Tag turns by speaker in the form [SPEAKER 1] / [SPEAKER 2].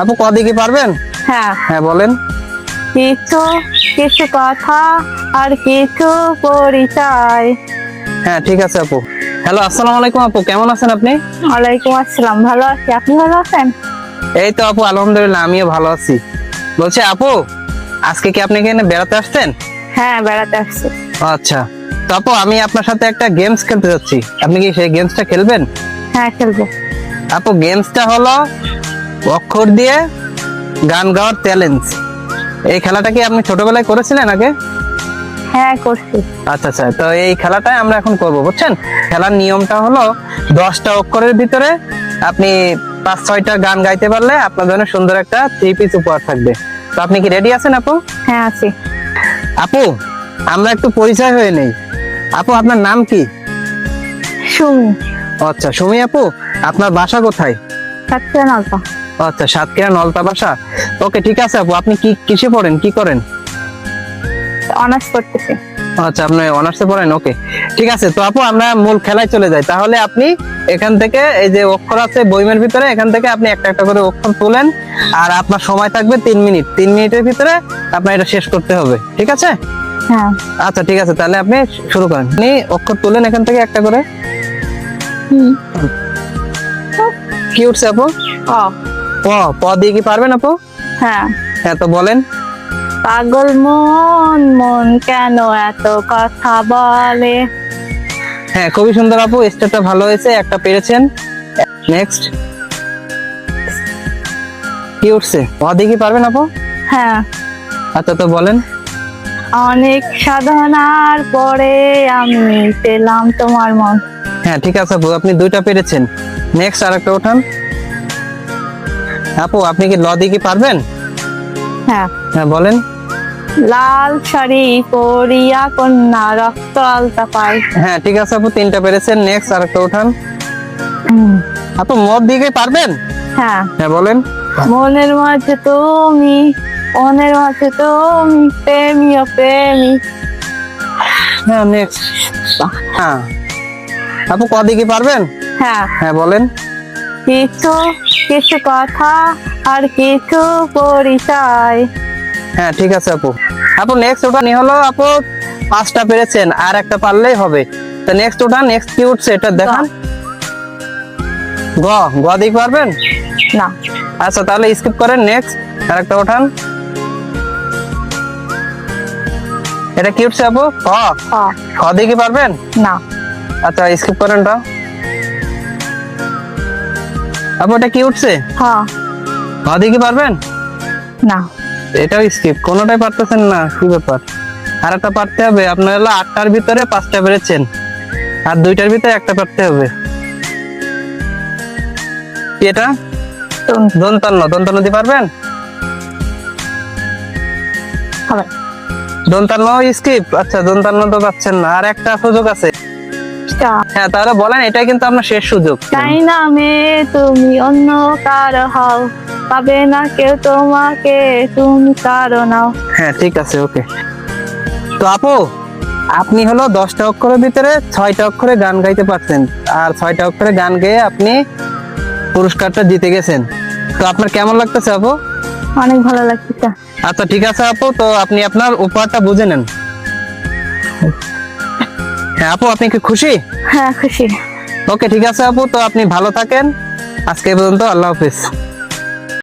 [SPEAKER 1] আপু কদিকে পারবেন?
[SPEAKER 2] হ্যাঁ,
[SPEAKER 1] হ্যাঁ বলেন।
[SPEAKER 2] কিছু কিছু কথা আর কিছু পরিচয়।
[SPEAKER 1] হ্যাঁ ঠিক আছে আপু। হ্যালো, আসসালামু আলাইকুম আপু, কেমন আছেন আপনি?
[SPEAKER 2] ওয়ালাইকুম আসসালাম, ভালো আছি। আপনি ভালো আছেন?
[SPEAKER 1] এই তো আপু, আলহামদুলিল্লাহ আমিও ভালো আছি। বলছি আপু, আজকে কি আপনি এখানে বেড়াতে আসছেন?
[SPEAKER 2] হ্যাঁ, বেড়াতে আসছি।
[SPEAKER 1] আচ্ছা, তো আপু আমি আপনার সাথে একটা গেমস খেলতে যাচ্ছি, আপনি কি সেই গেমসটা খেলবেন?
[SPEAKER 2] হ্যাঁ, খেলবো।
[SPEAKER 1] আপু গেমসটা হলো অক্ষর দিয়ে গান গাওয়ার চ্যালেঞ্জ। এই খেলাটা কি আপনি ছোটবেলায় করেছিলেন আগে?
[SPEAKER 2] হ্যাঁ, করছি।
[SPEAKER 1] আচ্ছা আচ্ছা, তো এই খেলাটাই আমরা এখন করব, বুঝছেন? খেলার নিয়মটা হলো 10টা অক্ষরের ভিতরে আপনি 5-6টা গান গাইতে পারলে আপনার জন্য সুন্দর একটা 3 পিস উপহার থাকবে। তো আপনি কি রেডি আছেন আপু?
[SPEAKER 2] হ্যাঁ, আছি।
[SPEAKER 1] আপু আমরা একটু পরিচয় হয়ে নেই। আপু আপনার নাম কি?
[SPEAKER 2] সুমি।
[SPEAKER 1] আচ্ছা সুমি আপু, আপনার বাসা কোথায়?
[SPEAKER 2] সাতক্ষীরা নলতা।
[SPEAKER 1] আচ্ছা, সাতক্ষীরা নলতা বাসা। ওকে ঠিক আছে আপু, আপনি কি কিসে পড়েন, কি করেন?
[SPEAKER 2] অনার্স করতেছি।
[SPEAKER 1] আচ্ছা, আপনি অনার্সে পড়েন। ওকে ঠিক আছে, তো আপু আমরা মূল খেলায় চলে যাই। তাহলে আপনি এখান থেকে এই যে অক্ষর আছে বইমের ভিতরে, এখান থেকে আপনি একটা একটা করে অক্ষর তোলেন, আর আপনার সময় থাকবে 3 মিনিট। 3 মিনিটের ভিতরে আপনার এটা শেষ করতে হবে, ঠিক আছে?
[SPEAKER 2] হ্যাঁ।
[SPEAKER 1] আচ্ছা ঠিক আছে, তাহলে আপনি শুরু করেন। আপনি অক্ষর তোলেন এখান থেকে একটা করে। কি উঠছে আপু?
[SPEAKER 2] ও।
[SPEAKER 1] প। প দিয়ে কি পারবেন আপু?
[SPEAKER 2] হ্যাঁ।
[SPEAKER 1] হ্যাঁ তো বলেন।
[SPEAKER 2] পাগল মন মন কেন এত কথা বলে।
[SPEAKER 1] হ্যাঁ খুবই সুন্দর আপু, স্টেপটা ভালো হয়েছে, একটা পেরেছেন। নেক্সট। কি উঠছে? প দিয়ে কি পারবেন আপু?
[SPEAKER 2] হ্যাঁ।
[SPEAKER 1] আচ্ছা তো বলেন।
[SPEAKER 2] অনেক সাধনার পরে আমি পেলাম তোমার মন।
[SPEAKER 1] হ্যাঁ ঠিক আছে আপু, আপনি 2টা পেরেছেন। নেক্সট আরেকটা ওঠান। আপু আপনি কি ল দিয়ে কি পারবেন?
[SPEAKER 2] হ্যাঁ।
[SPEAKER 1] হ্যাঁ বলেন।
[SPEAKER 2] লাল শাড়ি পরিয়া কন্যা রক্ত আলতা পায়।
[SPEAKER 1] হ্যাঁ ঠিক আছে আপু, 3টা পেরেছেন। নেক্সট আরেকটা ওঠান। আপু মদ দিয়ে কি পারবেন?
[SPEAKER 2] হ্যাঁ।
[SPEAKER 1] হ্যাঁ বলেন।
[SPEAKER 2] মনের মাঝে তুমি, মনের মাঝে তুমি, প্রেমী ও প্রেমী।
[SPEAKER 1] হ্যাঁ নেক্সট। হ্যাঁ আপু ক দিয়ে কি পারবেন?
[SPEAKER 2] হ্যাঁ।
[SPEAKER 1] হ্যাঁ বলেন।
[SPEAKER 2] কিছু কিছু কথা আর কিছু পরিচয়।
[SPEAKER 1] হ্যাঁ ঠিক আছে আপু। আপু নেক্সট ওঠানি হলো আপু 5টা পেরেছেন, আর একটা পারলেই হবে। তো নেক্সট ওঠান। নেক্সট কি উঠছে এটা দেখান। গ। গ দিয়ে কি পারবেন?
[SPEAKER 2] না।
[SPEAKER 1] আচ্ছা তাহলে স্কিপ করেন। নেক্সট আরেকটা ওঠান। এটা কি উঠছে আপু? খ।
[SPEAKER 2] খ।
[SPEAKER 1] খ দিয়ে কি পারবেন?
[SPEAKER 2] না।
[SPEAKER 1] আচ্ছা স্কিপ করেন এটা। আপু এটা কি উঠছে?
[SPEAKER 2] হ।
[SPEAKER 1] খ দিয়ে কি পারবেন?
[SPEAKER 2] না।
[SPEAKER 1] এটাও স্কিপ, কোনোটাই পারতেছেন না, কি ব্যাপার? আর একটা পারতে হবে। আপনার হলো 8টার ভিতরে 5টা পেরেছেন, আর 2টার ভিতরে একটা পারতে হবে। কি এটা? দন্তান্ন। দন্তান্ন দিয়ে পারবেন?
[SPEAKER 2] হবে।
[SPEAKER 1] দন্তান্ন স্কিপ। আচ্ছা দন্তান্ন তো পাচ্ছেন না, আর একটা সুযোগ আছে। হ্যাঁ তাহলে বলেন, এটাই কিন্তু আপনার শেষ সুযোগ।
[SPEAKER 2] তাই না মে তুমি অন্য কারো হও, পাবে না কেউ তোমাকে, তুমি কারো নাও।
[SPEAKER 1] হ্যাঁ ঠিক আছে ওকে। তো আপু আপনি হলো 10টা অক্ষরের ভিতরে 6টা অক্ষরে গান গাইতে পারছেন, আর 6টা অক্ষরে গান গেয়ে আপনি পুরস্কারটা জিতে গেছেন। তো আপনার কেমন লাগতেছে আপু?
[SPEAKER 2] অনেক ভালো লাগছে।
[SPEAKER 1] আচ্ছা ঠিক আছে আপু, তো আপনি আপনার উপহারটা বুঝে নেন। হ্যাঁ আপু আপনি কি খুশি?
[SPEAKER 2] হ্যাঁ খুশি।
[SPEAKER 1] ওকে ঠিক আছে আপু, তো আপনি ভালো থাকেন। আজকে এই পর্যন্ত, আল্লাহ হাফেজ।